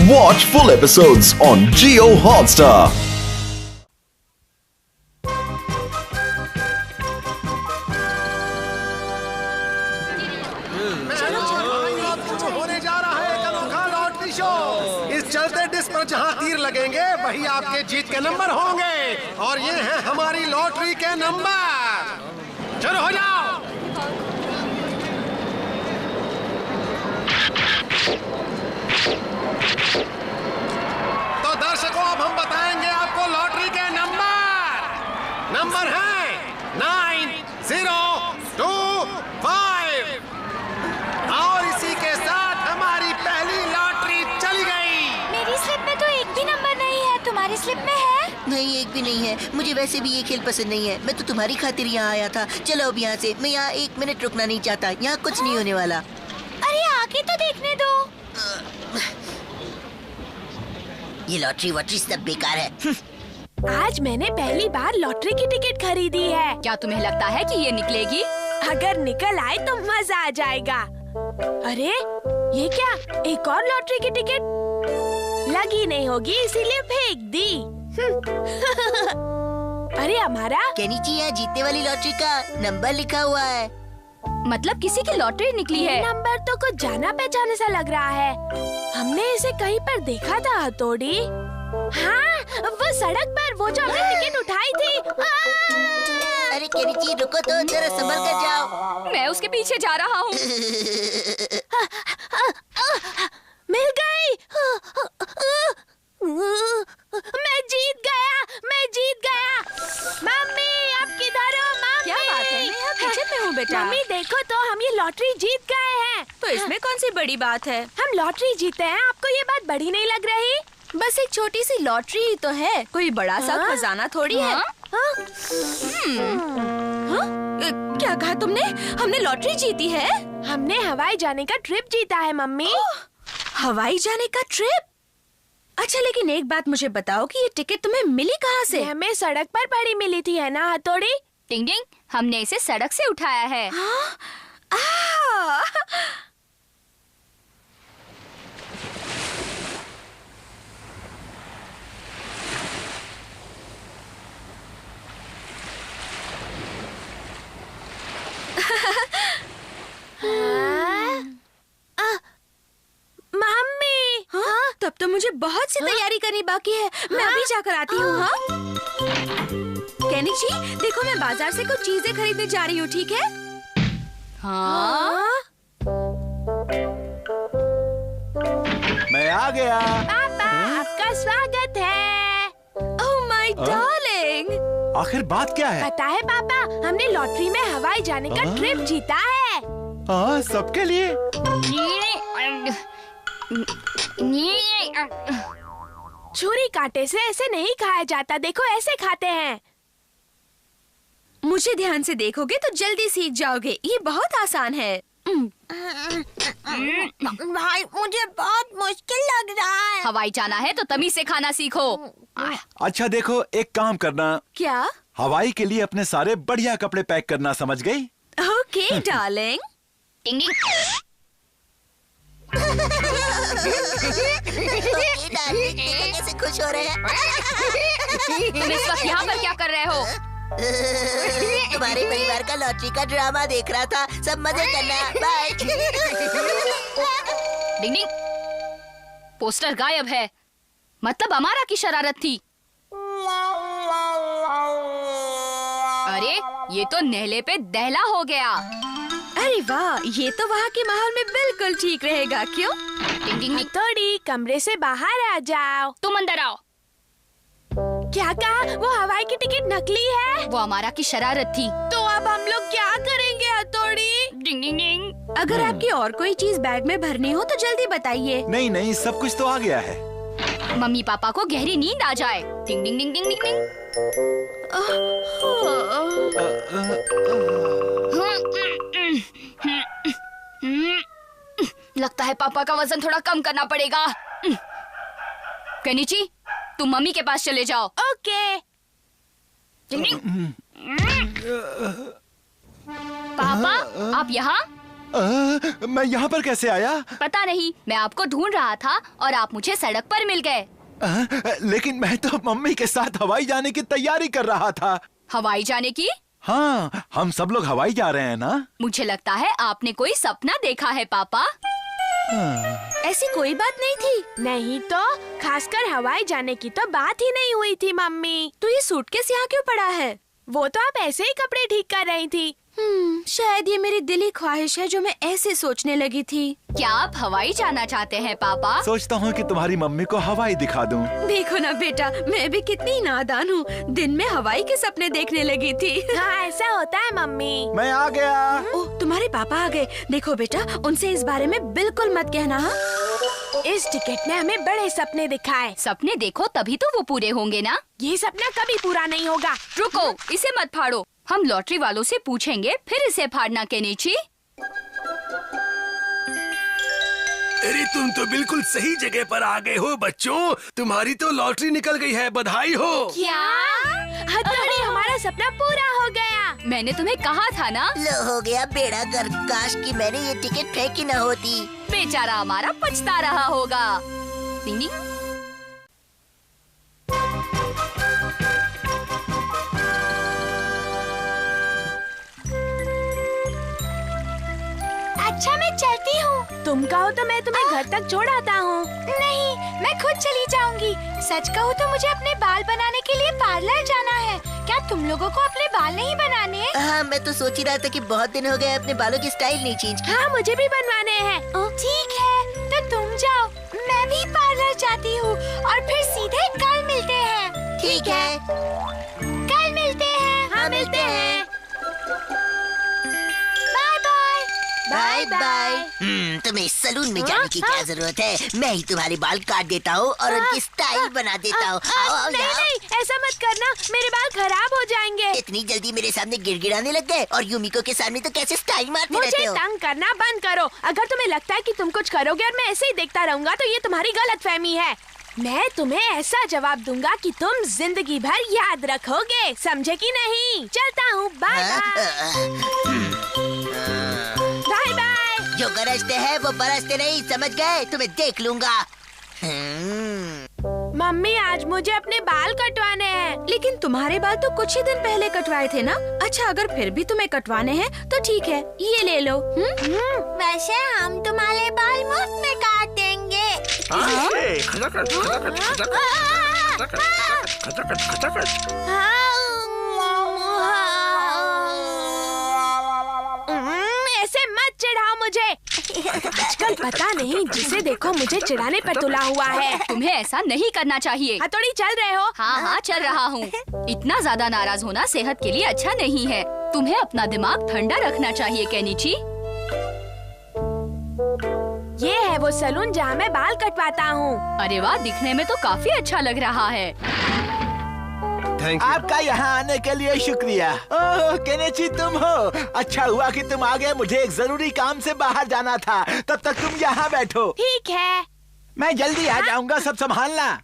Watch full episodes on Jio Hotstar. होने जा रहा है एक अनोखा लॉटरी शो। इस चलते डिस्क पर जहां तीर लगेंगे वही आपके जीत के नंबर होंगे और ये है हमारी लॉटरी के नंबर। शुरू हो जाओ। तो दर्शकों अब हम बताएंगे आपको लॉटरी के नंबर है 9025 और इसी के साथ हमारी पहली लॉटरी चली गई। मेरी स्लिप में तो एक भी नंबर नहीं है, तुम्हारी स्लिप में है? नहीं, एक भी नहीं है। मुझे वैसे भी ये खेल पसंद नहीं है। मैं तो तुम्हारी खातिर यहाँ आया था। चलो अब यहाँ से। मैं यहाँ 1 मिनट रुकना नहीं चाहता। यहाँ कुछ नहीं होने वाला। अरे आके तो देखने दो। ये लॉटरी वॉटरी सब बेकार है। आज मैंने पहली बार लॉटरी की टिकट खरीदी है। क्या तुम्हें लगता है कि ये निकलेगी? अगर निकल आए तो मजा आ जाएगा। अरे ये क्या, एक और लॉटरी की टिकट? लगी नहीं होगी इसीलिए फेंक दी। अरे हमारा केनिची, यहाँ जीतने वाली लॉटरी का नंबर लिखा हुआ है। मतलब किसी की लॉटरी निकली है। नंबर तो कुछ जाना पहचाने सा लग रहा है। हमने इसे कहीं पर देखा था हथौड़ी। हाँ, वो सड़क पर वो जो हमने टिकट उठाई थी। अरे केनिची रुको तो, जरा संभल कर जाओ। मैं उसके पीछे जा रहा हूँ। मिल गई। मैं जीत गया। मम्मी आप किधर हो? मम्मी क्या बात है, मैं यहाँ पीछे में हूँ बेटा। मम्मी देखो तो, हम ये लॉटरी जीत गए हैं। तो इसमें कौन सी बड़ी बात है? हम लॉटरी जीते हैं, आपको ये बात बड़ी नहीं लग रही? बस एक छोटी सी लॉटरी ही तो है, कोई बड़ा सा खजाना थोड़ी है। क्या कहा तुमने? हमने लॉटरी जीती है? हमने हवाई जाने का ट्रिप जीता है मम्मी। हवाई जाने का ट्रिप? अच्छा, लेकिन एक बात मुझे बताओ कि ये टिकट तुम्हें मिली कहाँ से? हमें सड़क पर पड़ी मिली थी, है ना हथौड़ी? टिंग टिंग, हमने इसे सड़क से उठाया है। मम्मी, तब तो मुझे बहुत सी तैयारी करनी बाकी है। मैं अभी जाकर आती हूँ। हाँ केनी जी, देखो मैं बाजार से कुछ चीजें खरीदने जा रही हूँ, ठीक है? हाँ। मैं आ गया। पापा आपका स्वागत है। Oh my darling. आखिर बात क्या है? पता है पापा, हमने लॉटरी में हवाई जाने का ट्रिप जीता है। हाँ, सबके लिए। छुरी कांटे से ऐसे नहीं खाया जाता, देखो ऐसे खाते हैं। मुझे ध्यान से देखोगे तो जल्दी सीख जाओगे, ये बहुत आसान है। भाई मुझे बहुत मुश्किल लग रहा है। हवाई जाना है तो तमीज से खाना सीखो। अच्छा देखो, एक काम करना। क्या? हवाई के लिए अपने सारे बढ़िया कपड़े पैक करना, समझ गई? Okay darling. टिंग टिंग। कैसे खुश हो रहे हैं? तुम इस वक्त यहाँ पर क्या कर रहे हो? तुम्हारे परिवार का लॉटरी का ड्रामा देख रहा था। सब मजे करना। बाय। डिंग डिंग। पोस्टर गायब है, मतलब अमारा की शरारत थी। अरे ये तो नेहले पे दहला हो गया। अरे वाह, ये तो वहाँ के माहौल में बिल्कुल ठीक रहेगा, क्यों? डिंग डिंग डिंग। थोड़ी कमरे से बाहर आ जाओ। तुम अंदर आओ। क्या कहा? वो हवाई की टिकट नकली है? वो अमारा की शरारत थी। तो अब हम लोग क्या करेंगे हथौड़ी? डिंग डिंग डिंग। अगर आपकी और कोई चीज बैग में भरनी हो तो जल्दी बताइए। नहीं नहीं, सब कुछ तो आ गया है। मम्मी पापा को गहरी नींद आ जाए। डिंग डिंग डिंग डिंग डिंग डिंग। लगता है पापा का वजन थोड़ा कम करना पड़ेगा। केनिची, तुम मम्मी के पास चले जाओ। ओके। पापा, आप यहाँ? मैं यहाँ पर कैसे आया? पता नहीं, मैं आपको ढूंढ रहा था और आप मुझे सड़क पर मिल गए। लेकिन मैं तो मम्मी के साथ हवाई जाने की तैयारी कर रहा था। हवाई जाने की? हाँ, हम सब लोग हवाई जा रहे हैं ना। मुझे लगता है आपने कोई सपना देखा है पापा। ऐसी कोई बात नहीं थी। नहीं तो खासकर हवाई जाने की तो बात ही नहीं हुई थी मम्मी। तो ये सूटकेस यहाँ क्यों पड़ा है? वो तो आप ऐसे ही कपड़े ठीक कर रही थी। शायद ये मेरी दिली ख्वाहिश है जो मैं ऐसे सोचने लगी थी। क्या आप हवाई जाना चाहते हैं पापा? सोचता हूँ कि तुम्हारी मम्मी को हवाई दिखा दूँ। देखो ना बेटा, मैं भी कितनी नादान हूँ। दिन में हवाई के सपने देखने लगी थी। हाँ, ऐसा होता है मम्मी। मैं आ गया। ओह, तुम्हारे पापा आ गए। देखो बेटा, उनसे इस बारे में बिल्कुल मत कहना। इस टिकट ने हमें बड़े सपने दिखाए। सपने देखो तभी तो वो पूरे होंगे ना। ये सपना कभी पूरा नहीं होगा। रुको, इसे मत फाड़ो। हम लॉटरी वालों से पूछेंगे, फिर इसे फाड़ना केनिची। अरे तुम तो बिल्कुल सही जगह पर आ गए हो बच्चों। तुम्हारी तो लॉटरी निकल गई है, बधाई हो। क्या? हथौड़ी, हमारा सपना पूरा हो गया। मैंने तुम्हें कहा था ना। लो हो गया बेड़ा गर्क। काश कि मैंने ये टिकट फेंकी न होती। बेचारा हमारा पछता रहा होगा। टिंग अच्छा मैं चलती हूँ। तुम कहो तो मैं तुम्हें घर तक छोड़ आता हूँ। नहीं, मैं खुद चली जाऊंगी। सच कहूँ तो मुझे अपने बाल बनाने के लिए पार्लर जाना है। क्या तुम लोगों को अपने बाल नहीं बनाने? हाँ, मैं तो सोच ही रहा था कि बहुत दिन हो गए अपने बालों की स्टाइल नहीं चेंज की। हाँ, मुझे भी बनवाने हैं। ठीक है, तो तुम जाओ, मैं भी पार्लर जाती हूँ और फिर सीधे कल मिलते हैं। ठीक है, कल मिलते हैं। हाँ, मिलते हैं। Bye bye. तुम्हें सलून में जाने की क्या जरूरत है? मैं ही तुम्हारे बाल काट देता हूँ और उनकी स्टाइल बना देता हूँ। आओ नहीं यहाँ। नहीं, ऐसा मत करना, मेरे बाल खराब हो जाएंगे। इतनी जल्दी मेरे सामने गिड़गिड़ाने लग गए और यूमिको के सामने तो कैसे स्टाइल मारते रहते मुझे हो? तंग करना बंद करो। अगर तुम्हें लगता है कि तुम कुछ करोगे और मैं ऐसे ही देखता रहूंगा तो ये तुम्हारी गलतफहमी है। मैं तुम्हें ऐसा जवाब दूंगा कि तुम जिंदगी भर याद रखोगे, समझे कि नहीं? चलता हूँ, बाय बाय बाय। जो गरजते हैं वो बरसते नहीं, समझ गए? तुम्हें देख लूंगा। मम्मी, आज मुझे अपने बाल कटवाने हैं। लेकिन तुम्हारे बाल तो कुछ ही दिन पहले कटवाए थे ना। अच्छा, अगर फिर भी तुम्हें कटवाने हैं तो ठीक है, ये ले लो। वैसे हम तुम्हारे बाल मुफ्त में काट देंगे। ऐसे मत चिढ़ाओ मुझे। आजकल पता नहीं जिसे देखो मुझे चिढ़ाने पर तुला हुआ है। तुम्हें ऐसा नहीं करना चाहिए। हथौड़ी, चल रहे हो? हाँ हाँ, चल रहा हूँ। इतना ज्यादा नाराज होना सेहत के लिए अच्छा नहीं है। तुम्हें अपना दिमाग ठंडा रखना चाहिए केनिची। ये है वो सलून जहाँ मैं बाल कटवाता हूँ। अरे वाह, दिखने में तो काफी अच्छा लग रहा है। आपका यहाँ आने के लिए शुक्रिया। ओह केनिची, तुम हो? अच्छा हुआ कि तुम आ गए। मुझे एक जरूरी काम से बाहर जाना था। तब तक तुम यहाँ बैठो। ठीक है, मैं जल्दी आ जाऊंगा, सब संभालना।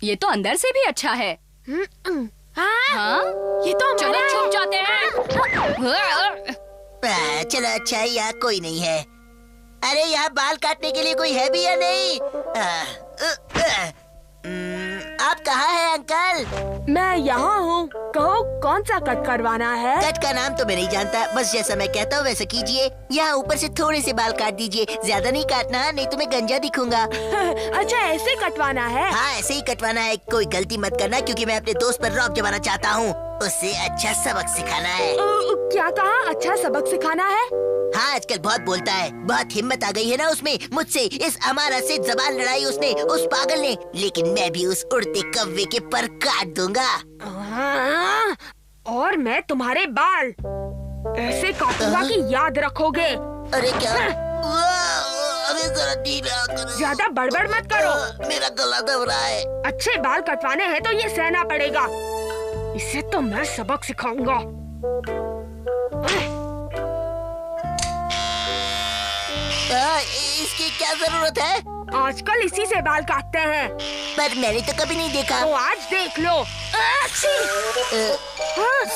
ये तो अंदर से भी अच्छा है। हाँ? ये तो चलो हमारा छुप जाते हैं। चलो अच्छा, यहाँ कोई नहीं है। अरे यहाँ बाल काटने के लिए कोई है भी या नहीं? आप कहाँ हैं अंकल? मैं यहाँ हूँ। कहो, कौन सा कट करवाना है? कट का नाम तो मैं नहीं जानता, बस जैसा मैं कहता हूँ वैसा कीजिए। यहाँ ऊपर से थोड़े से बाल काट दीजिए, ज्यादा नहीं काटना, नहीं तो मैं गंजा दिखूंगा। अच्छा, ऐसे कटवाना है? हाँ, ऐसे ही कटवाना है। कोई गलती मत करना, क्योंकि मैं अपने दोस्त पर रौब जमाना चाहता हूँ। उसे अच्छा सबक सिखाना है। क्या कहा? अच्छा सबक सिखाना है? हाँ, आजकल बहुत बोलता है। बहुत हिम्मत आ गई है ना उसमें। मुझसे इस अमारा से जबान लड़ाई उसने, उस पागल ने। लेकिन मैं भी उस उड़ते कौवे के पर काट दूंगा। और मैं तुम्हारे बाल ऐसे काटूंगा कि याद रखोगे। अरे क्या? अरे जरा धीरे करो। ज्यादा बड़बड़ मत करो। मेरा गला दब रहा है। अच्छे बाल कटवाने हैं तो ये सहना पड़ेगा। इसे तो मैं सबक सिखाऊंगा। इसकी क्या जरूरत है? आजकल इसी से बाल काटते हैं। पर मैंने तो कभी नहीं देखा। तो आज देख लो।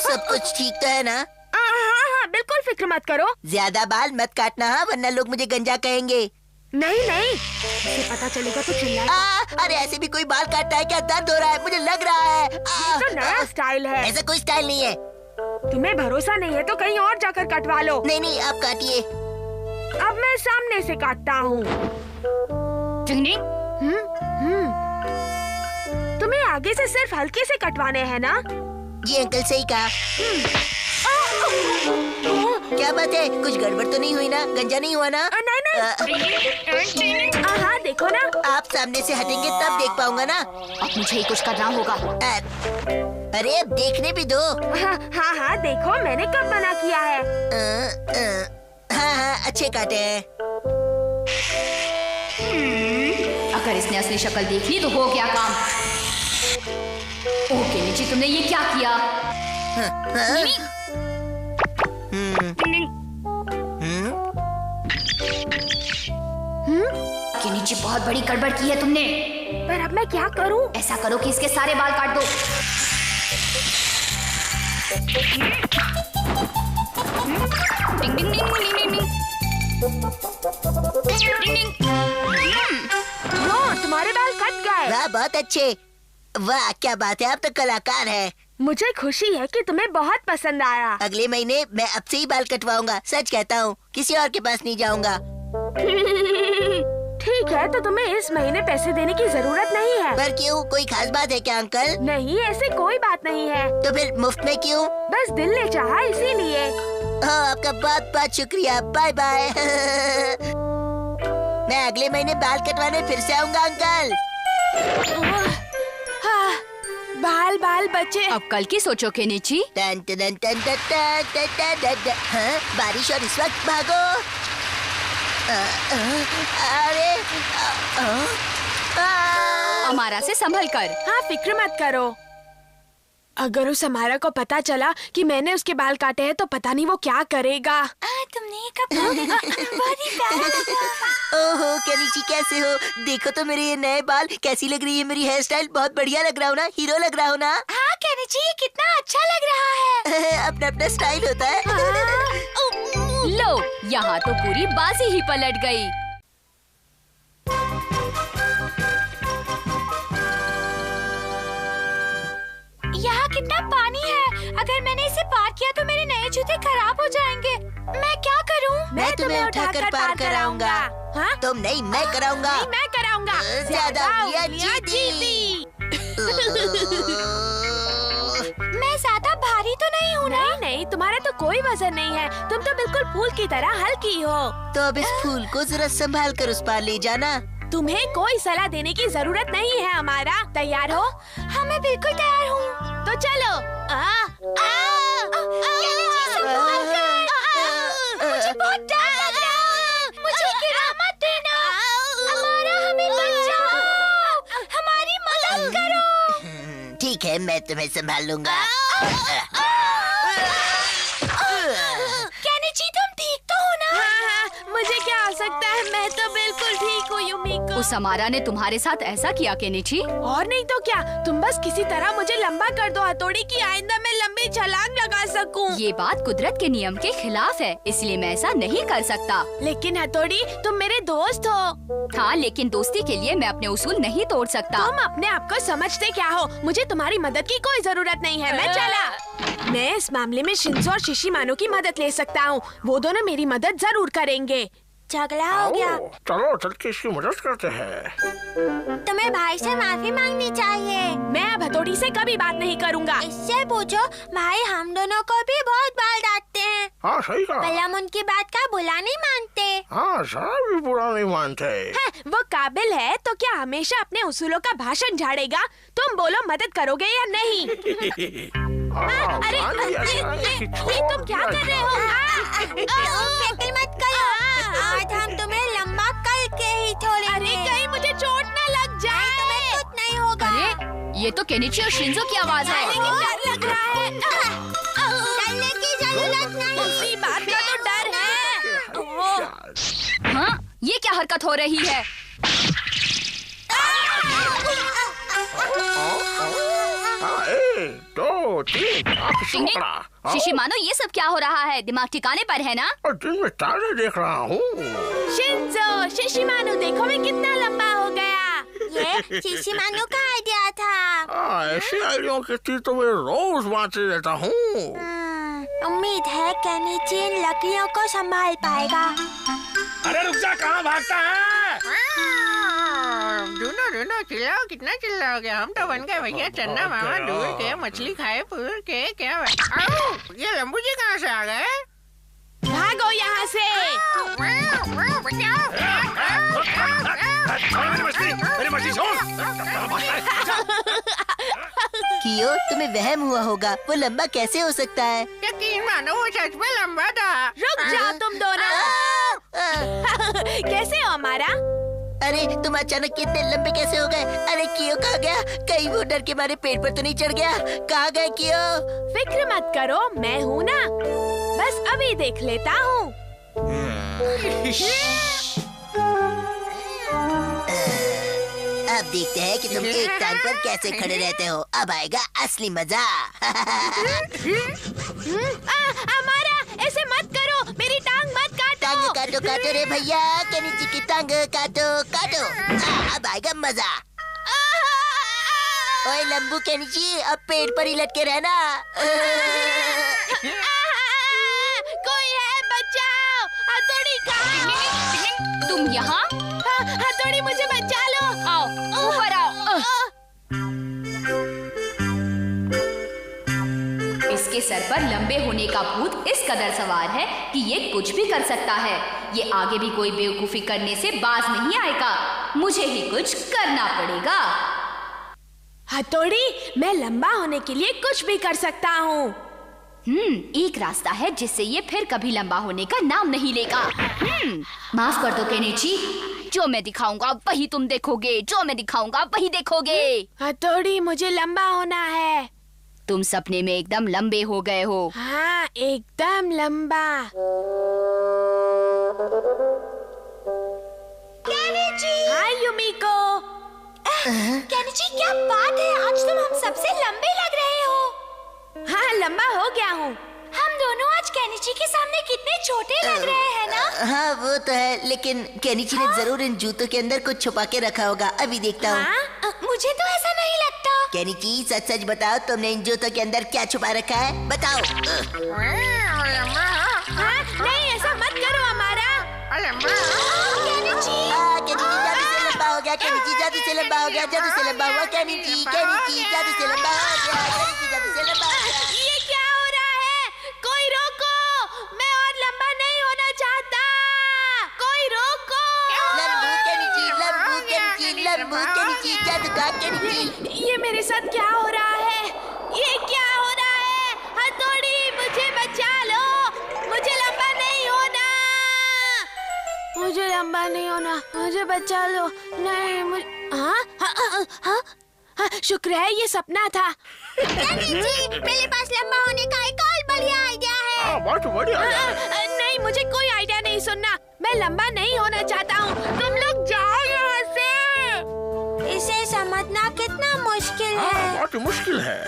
सब कुछ ठीक तो है ना? हाँ हाँ, बिल्कुल बिल्कुल फिक्र मत करो। ज्यादा बाल मत काटना हाँ, वरना लोग मुझे गंजा कहेंगे। नहीं नहीं, इसे पता चलेगा तो चिल्लाएगा। अरे ऐसे भी कोई बाल काटता है क्या? दर्द हो रहा है, मुझे लग रहा है। ये तो नया स्टाइल है। ऐसा कोई स्टाइल नहीं है। तुम्हें भरोसा नहीं है तो कहीं और जाकर कटवा लो। नहीं नहीं, आप काटिए। अब मैं सामने से काटता हूँ। तुम्हें आगे से सिर्फ हल्के से कटवाने हैं ना? ये अंकल सही कहा। क्या बात है, कुछ गड़बड़ तो नहीं हुई ना? गंजा नहीं हुआ ना? नहीं। हाँ देखो ना। आप सामने से हटेंगे तब देख पाऊंगा ना। अब मुझे ही कुछ करना होगा। अरे अब देखने भी दो। हाँ देखो मैंने कब मना किया है। हाँ अच्छे काटे हैं। अगर इसने असली शक्ल देख ली तो हो गया काम। ओके नीचे, तुमने ये क्या किया? कि नीचे बहुत बड़ी गड़बड़ की है तुमने। पर अब मैं क्या करूं? ऐसा करो कि इसके सारे बाल काट दो। डिंग डिंग डिंग डिंग डिंग डिंग। डिंग डिंग। तुम्हारे बाल कट गए। वाह बहुत अच्छे। वाह क्या बात है, आप तो कलाकार है। मुझे खुशी है कि तुम्हें बहुत पसंद आया। अगले महीने मैं अब से ही बाल कटवाऊंगा, सच कहता हूँ, किसी और के पास नहीं जाऊंगा। ठीक है, तो तुम्हें इस महीने पैसे देने की जरूरत नहीं है। पर क्यों, कोई खास बात है क्या अंकल? नहीं, ऐसे कोई बात नहीं है। तो फिर मुफ्त में क्यों? बस दिल ने चाहा इसीलिए। हाँ आपका बहुत बहुत शुक्रिया, बाय बाय। मैं अगले महीने बाल कटवाने फिर से आऊंगा अंकल। बाल बाल बचे। अब कल की सोचो केनिची। टन टन टन टन टन टन टन टन। हाँ, बारिश और इस वक्त भागो। अरे अमारा से संभल कर। हाँ फिक्र मत करो। अगर उस अमारा को पता चला कि मैंने उसके बाल काटे हैं तो पता नहीं वो क्या करेगा। तुमने ये कब बहुत ही प्यारा लगा। ओहो केनिची कैसे हो? देखो तो मेरे ये नए बाल, कैसी लग रही है मेरी हेयर स्टाइल? बहुत बढ़िया लग रहा हूँ ना? हीरो लग रहा हूँ ना? हाँ केनिची, ये कितना अच्छा लग रहा है। अपना अपना स्टाइल होता है। लो, यहाँ तो पूरी बाजी ही पलट गई। यहाँ कितना पानी है। अगर मैंने इसे पार किया तो मेरे नए जूते खराब हो जाएंगे। मैं क्या करूँ? मैं तुम्हें उठाकर पार कराऊंगा। हाँ? तुम नहीं, मैं कराऊंगा। नहीं, मैं कराऊंगा। ज्यादा उंगलियां जीती। मैं ज्यादा भारी तो नहीं हूँ ना? नहीं, तुम्हारा तो कोई वजन नहीं है। तुम तो बिल्कुल फूल की तरह हल्की हो। तो अब इस फूल को जरा संभाल कर उस पार ले जाना। तुम्हें कोई सलाह देने की जरूरत नहीं है हमारा। तैयार हो? हाँ मैं बिल्कुल तैयार हूँ। तो चलो। मुझे बहुत डर लग रहा है। मुझे गिरा मत देना। हमारा हमें बचाओ। हमारी मदद करो। ठीक है, मैं तुम्हें संभाल लूंगा। केनिची तुम ठीक तो हो ना? हाँ, मुझे क्या हो सकता है, मैं तो बिल्कुल ठीक हूँ युमिको। उस अमारा ने तुम्हारे साथ ऐसा किया केनिची? और नहीं तो क्या, तुम बस किसी तरह मुझे लंबा कर दो हथौड़ी की, आइंदा मैं लंबी छलांग लगा सकूं। ये बात कुदरत के नियम के खिलाफ है, इसलिए मैं ऐसा नहीं कर सकता। लेकिन हथौड़ी, तुम मेरे दोस्त हो। हाँ, लेकिन दोस्ती के लिए मैं अपने उसूल नहीं तोड़ सकता। तुम अपने आप को समझते क्या हो? मुझे तुम्हारी मदद की कोई जरूरत नहीं है, मैं चला। मैं इस मामले में शिंजो और शिशिमानो की मदद ले सकता हूँ। वो दोनों मेरी मदद जरूर करेंगे। झगड़ा हो गया। चलो चल के इसकी मदद करते हैं। तुम्हें भाई से माफी मांगनी चाहिए। मैं अब हथौड़ी से कभी बात नहीं करूँगा। इससे पूछो, भाई हम दोनों को भी बहुत बाल डांटते हैं। हाँ सही कहा। पर हम उनकी बात का बुरा नहीं मानते। हाँ जरा भी बुरा नहीं मानते। है, वो काबिल है तो क्या हमेशा अपने उसूलों का भाषण झाड़ेगा? तुम बोलो, मदद करोगे या नहीं? अरे ये तुम क्या कर रहे हो? फिक्र मत करो, आज हम तुम्हें लंबा करके ही छोड़ेंगे। अरे कहीं मुझे चोट न लग जाए। तुम्हें कुछ नहीं होगा। अरे ये तो केनिची और शिंजो की आवाज है। लेकिन डर लग रहा है। डरने की जरूरत नहीं। उसी बात का तो डर है। हाँ, ये क्या हरकत हो रही है? एक, दो, टिंग टिंग, शिशी मानो ये सब क्या हो रहा है? दिमाग ठिकाने पर है ना? दिन में तारे देख रहा हूँ। शिंजो, शिशिमानु देखो मैं कितना लंबा हो गया। ये शिशिमानु का आइडिया था। ऐसी आइडिया की तो मैं रोज बांटते रहता हूँ। उम्मीद है केनिची इन लकड़ियों को संभाल पाएगा। अरे रुक जा, कहाँ भागता है? दूनो चिल्लाओ, कितना चिल्लाओगे? हम तो बन गए भैया चन्ना मामा, दूर के मछली खाए पूर के क्या। ये लंबू जी कहाँ से आ गए? भागो यहाँ से। मेरी मछली छोड़। कियो, तुम्हें वहम हुआ होगा, वो लंबा कैसे हो सकता है? यकीन मानो वो सच में लंबा था। रुक जाओ तुम दोनों। कैसे हो हमारा? अरे तुम अचानक इतने लंबे कैसे हो गए? अरे कियो कहाँ गया? कहीं वो डर के मारे पेड़ पर तो नहीं चढ़ गया? कहाँ गए कियो? फिक्र मत करो, मैं हूँ ना, बस अभी देख लेता हूँ। अब देखते हैं कि तुम एक टांग पर कैसे खड़े रहते हो। अब आएगा असली मजा। हमारा ऐसे मत करो, मेरी टांग मत काटो। टांग काटो काटो रे भैया, केनिची की टांग काटो काटो। अब आएगा मजा। ओए लंबू केनिची, अब पेड़ पर ही लटके रहना। कोई है, बचाओ। हथौड़ी कहाँ? तुम यहाँ? हथौड़ी मुझे बचा लो। आओ ऊपर आओ। इसके सर पर लंबे होने का भूत इस कदर सवार है कि ये कुछ भी कर सकता है। ये आगे भी कोई बेवकूफी करने से बाज नहीं आएगा। मुझे ही कुछ करना पड़ेगा। हथौड़ी, मैं लंबा होने के लिए कुछ भी कर सकता हूँ। एक रास्ता है जिससे ये फिर कभी लंबा होने का नाम नहीं लेगा। माफ कर दो केनिची, जो मैं दिखाऊंगा वही तुम देखोगे, जो मैं दिखाऊंगा वही देखोगे। हथौड़ी, मुझे लंबा होना है। तुम सपने में एकदम लंबे हो गए हो। हाँ, एकदम लंबा। केनिची! हाय युमिको। केनिची, क्या बात है? आज तुम हम सबसे लंबे लग रहे हो। हाँ, लंबा हो गया हूँ। हम दोनों आज केनिची के सामने कितने छोटे लग रहे हैं ना? हाँ वो तो है, लेकिन केनिची ने जरूर इन जूतों के अंदर कुछ छुपा के रखा होगा। अभी देखता हूँ। मुझे तो ऐसा नहीं लगता। केनिची, सच सच बताओ, तुमने इन जूतों के अंदर क्या छुपा रखा है? बताओ। हाँ, नहीं ऐसा मत करो हमारा। केनिची! केनिची जादू से लंबा हो गया। केनिची जादू से लंबा हो गया। जादू से लंबा हुआ। केनिची केनिची जादू से लंबा हो गया। केनिची जादू से लंबा हो गया। ये क्या हो रहा है? कोई रोको, मैं और लंबा नहीं होना चाहता। कोई रोको। लंबू केनिची, लंबू केनिची, लंबू केनिची, जादू का केनिची। ये मेरे साथ क्या हो रहा है? ये क्या हो रहा है? हथौड़ी, मुझे बचा लो। मुझे लंबा नहीं होना। मुझे लंबा नहीं होना। मुझे बचा लो। नहीं, मुझे हाँ, शुक्र है ये सपना था। मेरे पास लंबा होने का एक और बढ़िया आइडिया है। बहुत बढ़िया। नहीं, मुझे कोई आइडिया नहीं सुनना। मैं लंबा नहीं होना चाहता हूँ। तुम लोग जाओ यहाँ से। इसे समझना कितना मुश्किल है। बहुत मुश्किल है।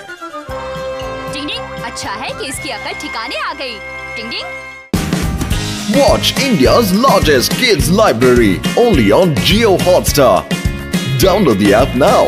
टिंग टिंग, अच्छा है कि इसकी अकल ठिकाने आ गई। टिंग टिंग। Watch India's largest kids library only on Jio Hotstar. Download the app now.